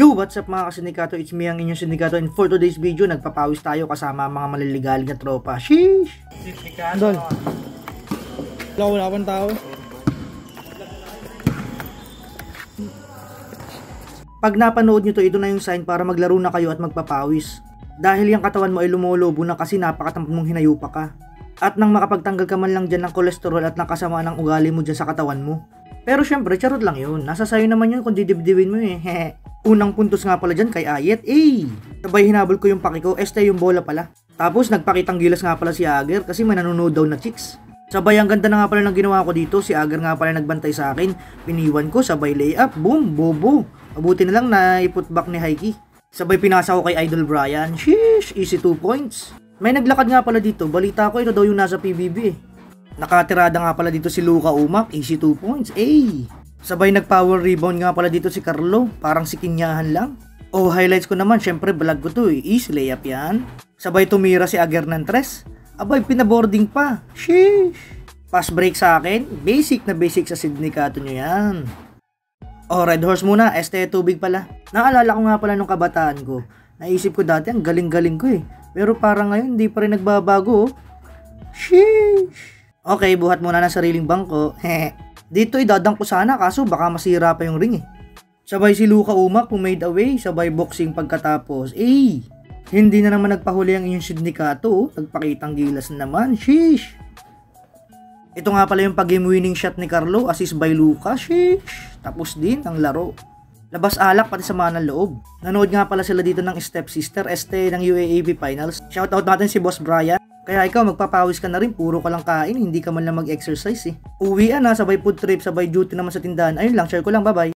Yo, what's up mga kasindikato? It's me ang inyong sindikato, and for today's video, nagpapawis tayo kasama mga maliligalig na tropa. Sheesh! Dol. Wala pang tao. Pag napanood nyo to, ito na yung sign para maglaro na kayo at magpapawis. Dahil yung katawan mo ay lumolobo na kasi napakatamad mong hinayupa ka. At nang makapagtanggal ka man lang dyan ng kolesterol at nakasama ng ugali mo dyan sa katawan mo. Pero syempre, charot lang yun. Nasa sayo naman yun kung didibdibin mo eh. Unang puntos nga pala dyan kay Ayet. Sabay hinabol ko yung paki ko, yung bola pala. Tapos nagpakitang gilas nga pala si Ager kasi may nanonood daw na chicks. Sabay ang ganda na nga pala ng ginawa ko dito. Si Ager nga pala nagbantay sa akin. Piniwan ko, sabay layup, boom, bobo. Mabuti na lang na i-putback ni Haiki. Sabay pinasa ko kay Idol Brian. Sheesh, easy 2 points. May naglakad nga pala dito. Balita ko ito daw yung nasa PBB eh. Nakatirada nga pala dito si Luka Umak, easy 2 points. Sabay nag-power rebound nga pala dito si Carlo, parang si Kinyahan lang. Highlights ko naman, syempre vlog ko to eh, easy layup yan. Sabay tumira si Ager ng 3. Abay, pinaboarding pa. Sheesh. Pass break sa akin, basic na basic sa sindikato nyo yan. Red Horse muna, tubig pala. Naalala ko nga pala nung kabataan ko. Naisip ko dati, ang galing-galing ko eh. Pero parang ngayon, hindi pa rin nagbabago. Sheesh. Okay, buhat muna ng sariling bangko. Dito idadang ko sana kaso baka masira pa yung ring eh. Sabay si Luka Umak made away, sabay boxing pagkatapos. Hindi na naman nagpahuli ang inyong sindikato. Nagpakitang gilas naman. Sheesh. Ito nga pala yung pag-game winning shot ni Carlo, assist by Luka. Sheesh. Tapos din ang laro. Labas alak pati sama ng loob. Nanood nga pala sila dito ng Stepsister ng UAAP Finals. Shoutout natin si Boss Brian. Kaya ikaw magpapawis ka na rin, puro ka lang kain, hindi ka man lang mag-exercise eh. Uwian na, sabay food trip, sabay duty naman sa tindahan. Ayun lang, share ko lang, bye bye.